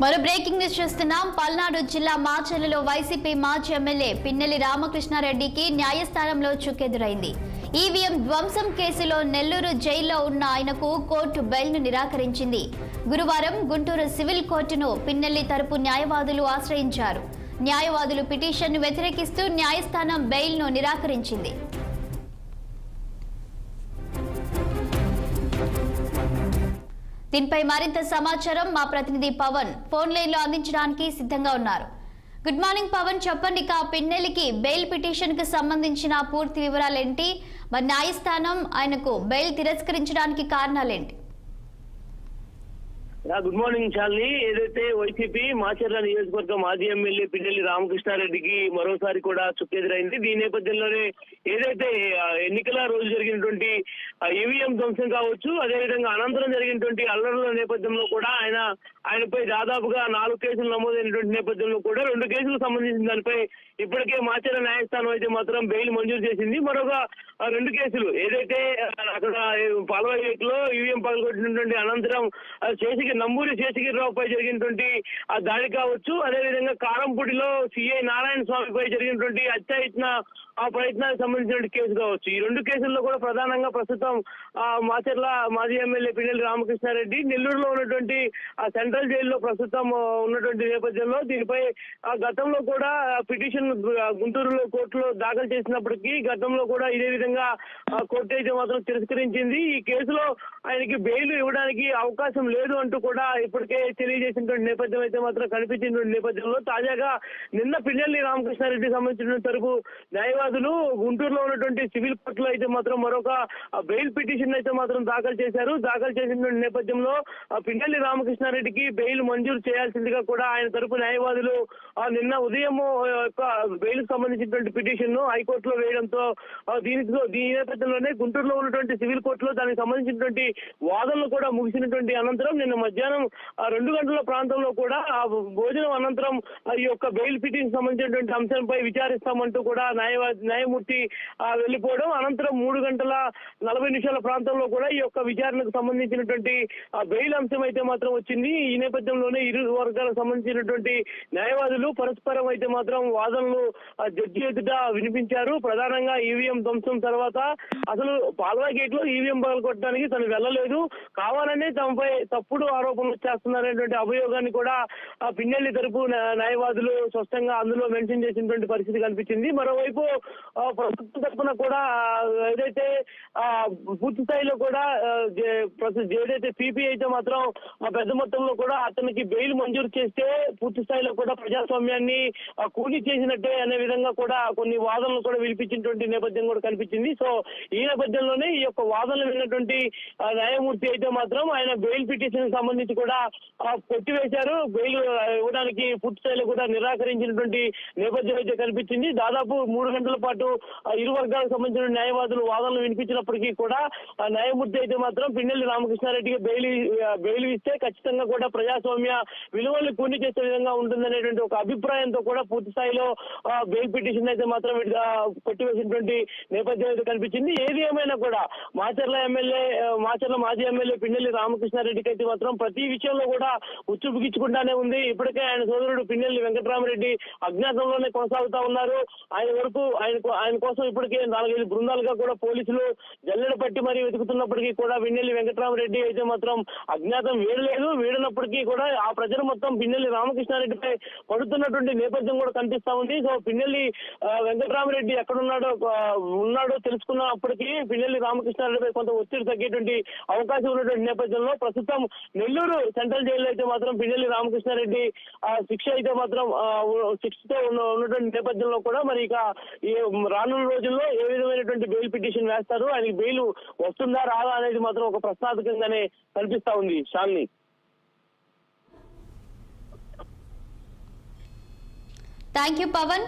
మరో breaking news చూస్తున్నాం. పల్నాడు జిల్లా మాచర్లలో వైసీపీ మాజీ ఎమ్మెల్యే పిన్నెల్లి రామకృష్ణారెడ్డికి న్యాయస్థానంలో చుక్కెదురైంది. ఈవీఎం ధ్వంసం కేసులో నెల్లూరు జైల్లో ఉన్న ఆయనకు కోర్టు బెయిల్ను నిరాకరించింది. గురువారం గుంటూరు సివిల్ కోర్టును పిన్నెల్లి తరపు న్యాయవాదులు ఆశ్రయించారు. న్యాయవాదులు పిటిషన్ను వ్యతిరేకిస్తూ న్యాయస్థానం బెయిల్ను నిరాకరించింది. దీనిపై మరింత సమాచారం మా ప్రతినిధి పవన్ ఫోన్ లైన్ లో అందించడానికి సిద్ధంగా ఉన్నారు. గుడ్ మార్నింగ్ పవన్, చెప్పండి. పిన్నెల్లికి బెయిల్ పిటిషన్ కు సంబంధించిన పూర్తి వివరాలేంటి? మరి న్యాయస్థానం ఆయనకు బెయిల్ తిరస్కరించడానికి కారణాలేంటి? Good morning Shalini. ఏదైతే వైసీపీ మాచర్ల నియోజకవర్గం మాజీ ఎమ్మెల్యే పిన్నెల్లి రామకృష్ణారెడ్డికి మరోసారి కూడా చుక్కెదురైంది. దీని నేపథ్యంలోనే ఏదైతే ఎన్నికల రోజు జరిగినటువంటి ఈవీఎం ధ్వంసం కావచ్చు, అదేవిధంగా అనంతరం జరిగినటువంటి అల్లర్ల నేపథ్యంలో కూడా ఆయనపై దాదాపుగా 4 కేసులు నమోదైనటువంటి నేపథ్యంలో కూడా 2 కేసులకు సంబంధించిన దానిపై ఇప్పటికే మాచర్ల న్యాయస్థానం అయితే మాత్రం బెయిల్ మంజూరు చేసింది. మరొక 2 కేసులు ఏదైతే అక్కడ పాల్వాయిలో ఈవీఎం పగలగొట్టినటువంటి అనంతరం నంబూరి శేషగిరిరావుపై జరిగినటువంటి ఆ దాడి కావచ్చు, అదేవిధంగా కారంపూడిలో సిఐ నారాయణ స్వామిపై జరిగినటువంటి హత్యాయత్న ఆ ప్రయత్నానికి సంబంధించిన కేసు కావచ్చు. ఈ 2 కేసుల్లో కూడా ప్రధానంగా ప్రస్తుతం మాచర్ల మాజీ ఎమ్మెల్యే పిన్నెల్లి రామకృష్ణారెడ్డి నెల్లూరులో ఉన్నటువంటి సెంట్రల్ జైల్లో ప్రస్తుతం ఉన్నటువంటి నేపథ్యంలో దీనిపై గతంలో కూడా పిటిషన్ గుంటూరులో కోర్టులో దాఖలు చేసినప్పటికీ గతంలో కూడా ఇదే విధంగా కోర్టు అయితే మాత్రం తిరస్కరించింది. ఈ కేసులో ఆయనకి బెయిల్ ఇవ్వడానికి అవకాశం లేదు అంటూ కూడా ఇప్పటికే తెలియజేసినటువంటి నేపథ్యం అయితే మాత్రం కనిపించినటువంటి నేపథ్యంలో తాజాగా నిన్న పిన్నెల్లి రామకృష్ణారెడ్డికి సంబంధించిన తరపు న్యాయవాదులు గుంటూరులో ఉన్నటువంటి సివిల్ కోర్టులో అయితే మాత్రం మరొక బెయిల్ పిటిషన్ అయితే మాత్రం దాఖలు చేశారు. దాఖలు చేసినటువంటి నేపథ్యంలో పిన్నెల్లి రామకృష్ణారెడ్డికి బెయిల్ మంజూరు చేయాల్సిందిగా కూడా ఆయన తరపు న్యాయవాదులు నిన్న ఉదయం బెయిల్ సంబంధించినటువంటి పిటిషన్ ను హైకోర్టులో వేయడంతో దీని నేపథ్యంలోనే గుంటూరులో ఉన్నటువంటి సివిల్ కోర్టులో దానికి సంబంధించినటువంటి వాదనలు కూడా ముగిసినటువంటి అనంతరం నిన్న మధ్యాహ్నం 2 గంటల ప్రాంతంలో కూడా భోజనం అనంతరం ఈ యొక్క బెయిల్ పిటిషన్ సంబంధించినటువంటి అంశంపై విచారిస్తామంటూ కూడా న్యాయమూర్తి వెళ్లిపోవడం, అనంతరం 3:40 ప్రాంతంలో కూడా ఈ యొక్క విచారణకు సంబంధించినటువంటి బెయిల్ అంశం అయితే మాత్రం వచ్చింది. ఈ నేపథ్యంలోనే ఇరు వర్గాలకు సంబంధించినటువంటి న్యాయవాదులు పరస్పరం అయితే మాత్రం వాదనలు జడ్జి ఎదుట వినిపించారు. ప్రధానంగా ఈవీఎం ధ్వంసం తర్వాత అసలు పాల్వాయి గేట్ లో ఈవీఎం పగలగొట్టడానికి తను వెళ్లలేదు, కావాలనే తమపై తప్పుడు ఆరోపణలు చేస్తున్నారనేటువంటి అభియోగాన్ని కూడా పిన్నెల్లి తరపు న్యాయవాదులు స్పష్టంగా అందులో మెన్షన్ చేసినటువంటి పరిస్థితి కనిపించింది. మరోవైపు ప్రభుత్వం తరఫున కూడా ఏదైతే పూర్తి స్థాయిలో కూడా ఏదైతే సిపి అయితే మాత్రం పెద్ద మొత్తంలో కూడా అతనికి బెయిల్ మంజూరు చేస్తే పూర్తి స్థాయిలో కూడా ప్రజాస్వామ్యాన్ని కూలీ చేసినట్టే అనే విధంగా కూడా కొన్ని వాదనలు కూడా వినిపించినటువంటి నేపథ్యం కూడా కనిపించింది. సో ఈ నేపథ్యంలోనే ఈ యొక్క వాదనలు విన్నటువంటి న్యాయమూర్తి అయితే మాత్రం ఆయన బెయిల్ పిటిషన్ సంబంధించి కూడా కొట్టివేశారు. బెయిల్ ఇవ్వడానికి పూర్తి స్థాయిలో కూడా నిరాకరించినటువంటి నేపథ్యం అయితే కనిపించింది. దాదాపు 3 గంటల పాటు ఇరు వర్గాలకు సంబంధించిన న్యాయవాదులు వాదనలు వినిపించినప్పటికీ కూడా న్యాయమూర్తి అయితే మాత్రం పిన్నెల్లి రామకృష్ణారెడ్డికి బెయిల్ ఇస్తే ఖచ్చితంగా కూడా ప్రజాస్వామ్య విలువల్ని కూని చేసే విధంగా ఉంటుందనేటువంటి ఒక అభిప్రాయంతో కూడా పూర్తి స్థాయిలో బెయిల్ పిటిషన్ అయితే మాత్రం కొట్టివేసినటువంటి నేపథ్యం అయితే కనిపించింది. ఏది ఏమైనా కూడా మాచర్ల మాజీ ఎమ్మెల్యే పిన్నెల్లి రామకృష్ణారెడ్డికి అయితే మాత్రం ప్రతి విషయంలో కూడా ఉచ్చు బిగించుకుంటానే ఉంది. ఇప్పటికే ఆయన సోదరుడు పిన్నెల్లి వెంకటరామరెడ్డి అజ్ఞాతంలోనే కొనసాగుతా ఉన్నారు. ఆయన కోసం ఇప్పటికే 4-5 బృందాలుగా కూడా పోలీసులు జల్లెడ పట్టి మరీ వెతుకుతున్నప్పటికీ కూడా పిన్నెల్లి వెంకటరామరెడ్డి అయితే మాత్రం అజ్ఞాతం వీడనప్పటికీ కూడా ఆ ప్రజలు మొత్తం పిన్నెల్లి రామకృష్ణారెడ్డిపై పడుతున్నటువంటి నేపథ్యం కూడా కనిపిస్తా ఉంది. సో పిన్నెల్లి వెంకటరామరెడ్డి ఉన్నాడో తెలుసుకున్నప్పటికీ పిన్నెల్లి రామకృష్ణారెడ్డిపై కొంత ఒత్తిడి తగ్గేటువంటి అవకాశం ఉన్నటువంటి నేపథ్యంలో ప్రస్తుతం నెల్లూరు సెంట్రల్ జైల్లో అయితే మాత్రం పిన్నెల్లి రామకృష్ణారెడ్డి శిక్ష అయితే మాత్రం శిక్షతో ఉన్నటువంటి నేపథ్యంలో కూడా మరి ఇక ఈ రానున్న రోజుల్లో ఏ విధమైనటువంటి బెయిల్ పిటిషన్ వేస్తారు, ఆయనకి బెయిల్ వస్తుందా రాదా అనేది మాత్రం ఒక ప్రశ్నార్థకంగానే కనిపిస్తా ఉంది. శాలిని. Thank you Pawan.